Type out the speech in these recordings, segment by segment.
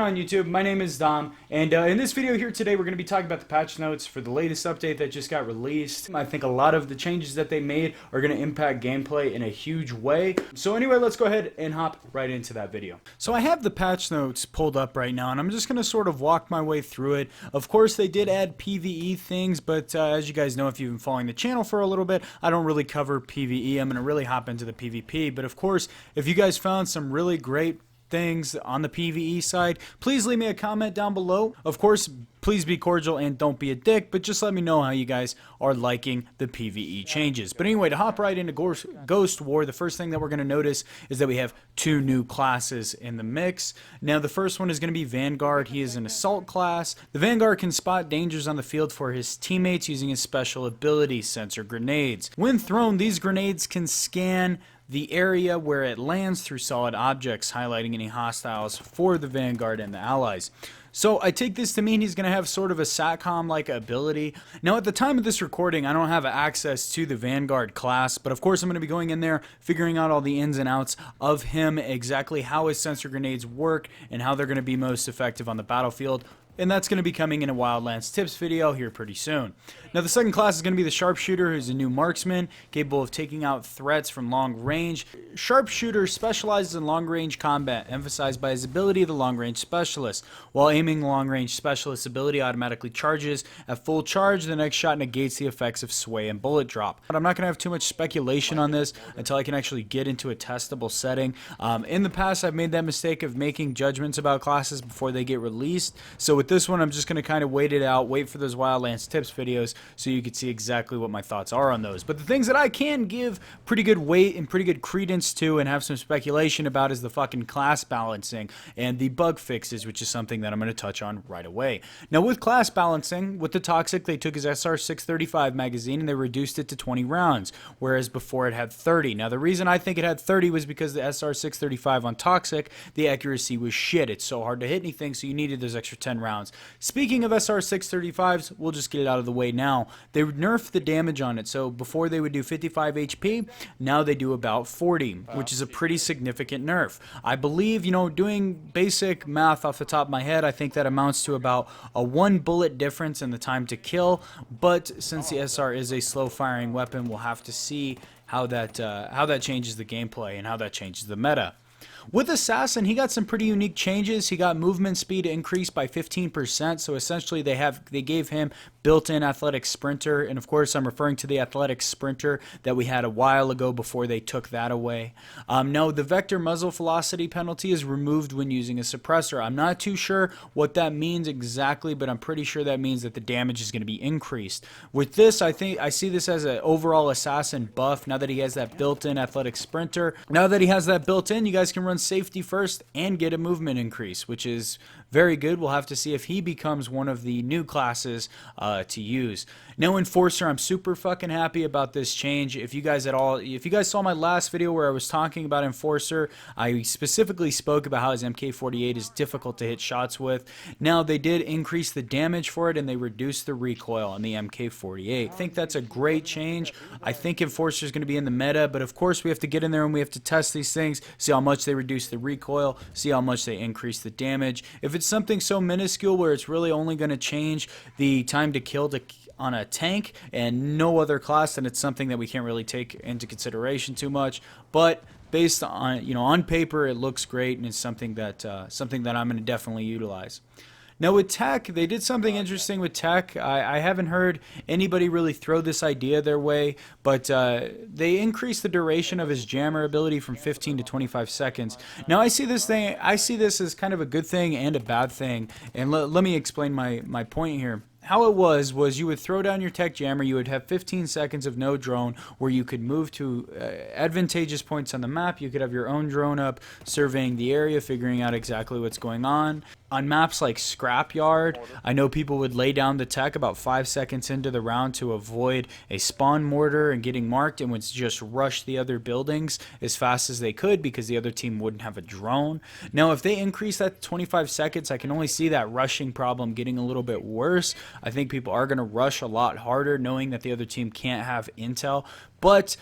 on YouTube? My name is Dom, and in this video here today we're going to be talking about the patch notes for the latest update that just got released. I think a lot of the changes that they made are going to impact gameplay in a huge way. So anyway, let's go ahead and hop right into that video. So I have the patch notes pulled up right now, and I'm just going to sort of walk my way through it. Of course, they did add PvE things, but as you guys know, if you've been following the channel for a little bit, I don't really cover PvE. I'm going to really hop into the PvP, but of course, if you guys found some really great things on the PvE side, please leave me a comment down below. Of course, please be cordial and don't be a dick, but just let me know how you guys are liking the PvE changes. But anyway, to hop right into Ghost War, the first thing that we're going to notice is that we have two new classes in the mix. Now, the first one is going to be Vanguard. He is an assault class. The Vanguard can spot dangers on the field for his teammates using his special ability, sensor grenades. When thrown, these grenades can scan the area where it lands through solid objects, highlighting any hostiles for the Vanguard and the allies. So I take this to mean he's going to have sort of a SATCOM-like ability. Now, at the time of this recording, I don't have access to the Vanguard class, but of course I'm going to be going in there, figuring out all the ins and outs of him, exactly how his sensor grenades work, and how they're going to be most effective on the battlefield. And that's going to be coming in a Wildlands tips video here pretty soon. Now, the second class is going to be the Sharpshooter, who's a new marksman, capable of taking out threats from long range. Sharpshooter specializes in long-range combat, emphasized by his ability of the long-range specialist. While aiming, the long-range specialist's ability automatically charges. At full charge, the next shot negates the effects of sway and bullet drop. But I'm not going to have too much speculation on this until I can actually get into a testable setting. In the past, I've made that mistake of making judgments about classes before they get released. So with this one, I'm just going to kind of wait it out, wait for those Wildlands tips videos so you can see exactly what my thoughts are on those. But the things that I can give pretty good weight and pretty good credence to and have some speculation about is the fucking class balancing and the bug fixes, which is something that I'm going to touch on right away. Now, with class balancing, with the Toxic, they took his SR635 magazine and they reduced it to 20 rounds, whereas before it had 30. Now, the reason I think it had 30 was because the SR635 on Toxic, the accuracy was shit. It's so hard to hit anything, so you needed those extra 10 rounds. Speaking of SR635s, we'll just get it out of the way now. They nerfed the damage on it, so before they would do 55 HP, now they do about 40, which is a pretty significant nerf. I believe, doing basic math off the top of my head, I think that amounts to about a 1 bullet difference in the time to kill, but since the SR is a slow-firing weapon, we'll have to see how that changes the gameplay and how that changes the meta. With Assassin, he got some pretty unique changes. He got movement speed increased by 15%, so essentially they gave him built-in athletic sprinter, and of course I'm referring to the athletic sprinter that we had a while ago before they took that away. No, the vector muzzle velocity penalty is removed when using a suppressor. I'm not too sure what that means exactly, but I'm pretty sure that means that the damage is going to be increased. With this, I see this as an overall Assassin buff now that he has that built-in athletic sprinter. Now that he has that built-in, you guys can run safety first and get a movement increase, which is very good. We'll have to see if he becomes one of the new classes to use. Now, Enforcer, I'm super fucking happy about this change. If you guys saw my last video where I was talking about Enforcer, I specifically spoke about how his MK48 is difficult to hit shots with. Now, they did increase the damage for it and they reduced the recoil on the MK48. I think that's a great change. I think Enforcer is going to be in the meta, but of course we have to get in there and we have to test these things, see how much they reduce the recoil, see how much they increase the damage. If it's something so minuscule where it's really only going to change the time to kill on a tank and no other class, then it's something that we can't really take into consideration too much. But based on on paper, it looks great and it's something that I'm going to definitely utilize. Now with tech, they did something interesting with tech. I haven't heard anybody really throw this idea their way, but they increased the duration of his jammer ability from 15 to 25 seconds. Now I see this as kind of a good thing and a bad thing, and let me explain my point here. How it was you would throw down your tech jammer, you would have 15 seconds of no drone where you could move to advantageous points on the map. You could have your own drone up surveying the area, figuring out exactly what's going on. On maps like Scrapyard, I know people would lay down the tech about 5 seconds into the round to avoid a spawn mortar and getting marked, and would just rush the other buildings as fast as they could because the other team wouldn't have a drone. Now, if they increase that to 25 seconds, I can only see that rushing problem getting a little bit worse. I think people are going to rush a lot harder knowing that the other team can't have intel, but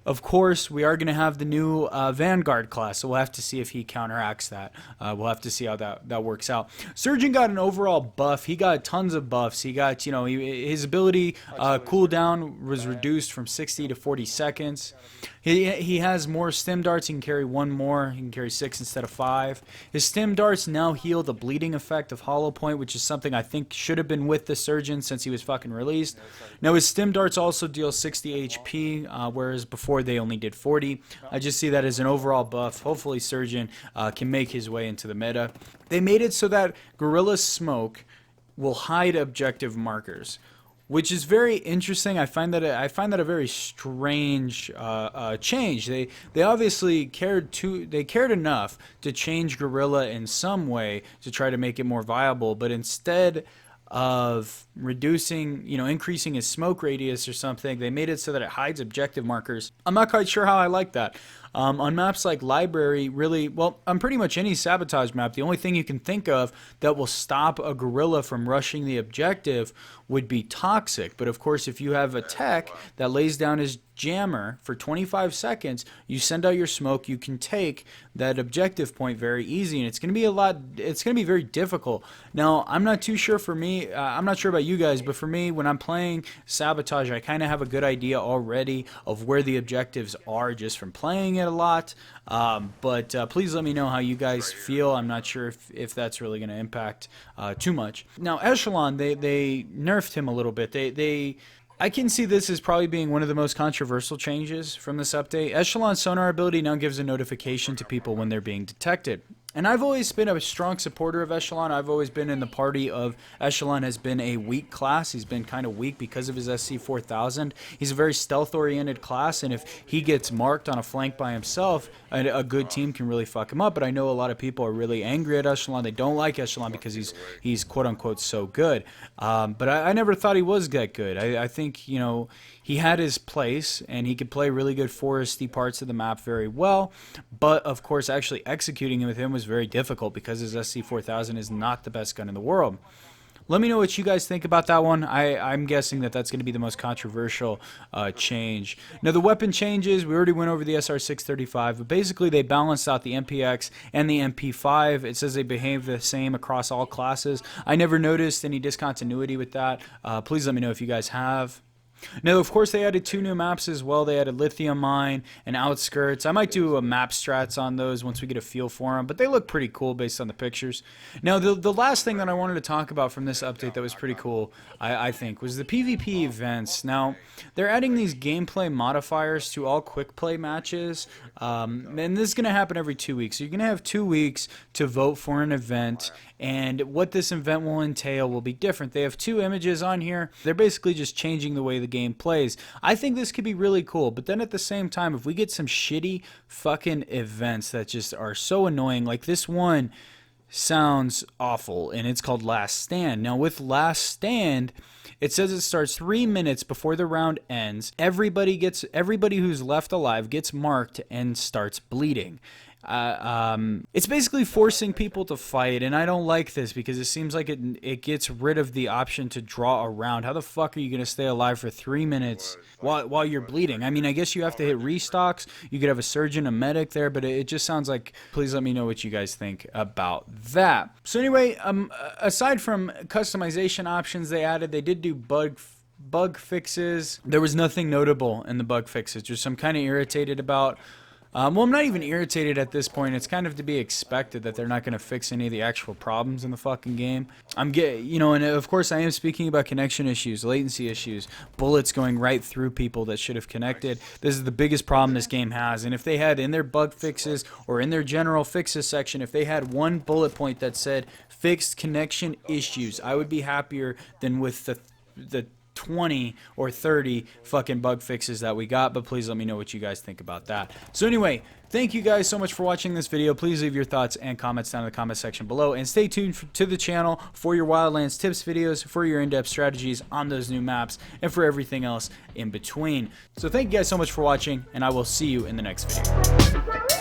Of course, we are going to have the new Vanguard class, so we'll have to see if he counteracts that. We'll have to see how that works out. Surgeon got an overall buff. He got tons of buffs. He got, his ability cooldown was reduced from 60 to 40 seconds. He has more stim darts. He can carry one more. He can carry 6 instead of 5. His stim darts now heal the bleeding effect of Hollow Point, which is something I think should have been with the Surgeon since he was fucking released. Now his stim darts also deal 60 HP, whereas before they only did 40. I just see that as an overall buff. Hopefully Surgeon can make his way into the meta. They made it so that Gorilla Smoke will hide objective markers, which is very interesting. I find that a very strange change. They obviously cared enough to change Gorilla in some way to try to make it more viable, but instead of reducing, increasing his smoke radius or something, they made it so that it hides objective markers. I'm not quite sure how I like that. On maps like Library, really, well, on pretty much any sabotage map, the only thing you can think of that will stop a gorilla from rushing the objective would be Toxic. But of course, if you have a tech that lays down his jammer for 25 seconds, you send out your smoke, you can take that objective point very easy, and it's going to be very difficult. Now, I'm not too sure for me, I'm not sure about you guys, but for me, when I'm playing Sabotage, I kind of have a good idea already of where the objectives are just from playing it a lot. But please let me know how you guys feel. I'm not sure if that's really going to impact too much. Now, Echelon, they nerfed him a little bit. I can see this as probably being one of the most controversial changes from this update. Echelon's sonar ability now gives a notification to people when they're being detected. And I've always been a strong supporter of Echelon. I've always been in the party of Echelon has been a weak class. He's been kind of weak because of his SC4000. He's a very stealth-oriented class, and if he gets marked on a flank by himself, a good team can really fuck him up. But I know a lot of people are really angry at Echelon. They don't like Echelon because he's quote-unquote so good. But I never thought he was that good. I think, he had his place, and he could play really good foresty parts of the map very well. But, of course, actually executing with him was very difficult because his SC4000 is not the best gun in the world. Let me know what you guys think about that one. I'm guessing that that's going to be the most controversial change. Now, the weapon changes, we already went over the SR635, but basically they balanced out the MPX and the MP5. It says they behave the same across all classes. I never noticed any discontinuity with that. Please let me know if you guys have. Now, of course, they added 2 new maps as well. They added Lithium Mine and Outskirts. I might do a map strats on those once we get a feel for them, but they look pretty cool based on the pictures. Now, the last thing that I wanted to talk about from this update that was pretty cool, I think, was the PvP events. Now, they're adding these gameplay modifiers to all quick play matches, and this is going to happen every 2 weeks. So you're going to have 2 weeks to vote for an event, and what this event will entail will be different. They have 2 images on here. They're basically just changing the way the game plays. I think this could be really cool, but then at the same time, if we get some shitty fucking events that just are so annoying, like this one sounds awful, and it's called Last Stand. Now, with Last Stand, it says it starts 3 minutes before the round ends. Everybody who's left alive gets marked and starts bleeding. It's basically forcing people to fight, and I don't like this because it seems like it gets rid of the option to draw a round. How the fuck are you going to stay alive for 3 minutes while you're bleeding? I mean, I guess you have to hit restocks. You could have a surgeon, a medic there, but it just sounds like, please let me know what you guys think about that. So anyway, aside from customization options they did do bug fixes. There was nothing notable in the bug fixes, which I'm kind of irritated about. Well, I'm not even irritated at this point. It's kind of to be expected that they're not going to fix any of the actual problems in the fucking game. And of course I am speaking about connection issues, latency issues, bullets going right through people that should have connected. This is the biggest problem this game has. And if they had in their bug fixes or in their general fixes section, if they had one bullet point that said fixed connection issues, I would be happier than with the 20 or 30 fucking bug fixes that we got. But please let me know what you guys think about that. So anyway, thank you guys so much for watching this video. Please leave your thoughts and comments down in the comment section below, and stay tuned to the channel for your Wildlands tips videos, for your in-depth strategies on those new maps, and for everything else in between. So thank you guys so much for watching, and I will see you in the next video.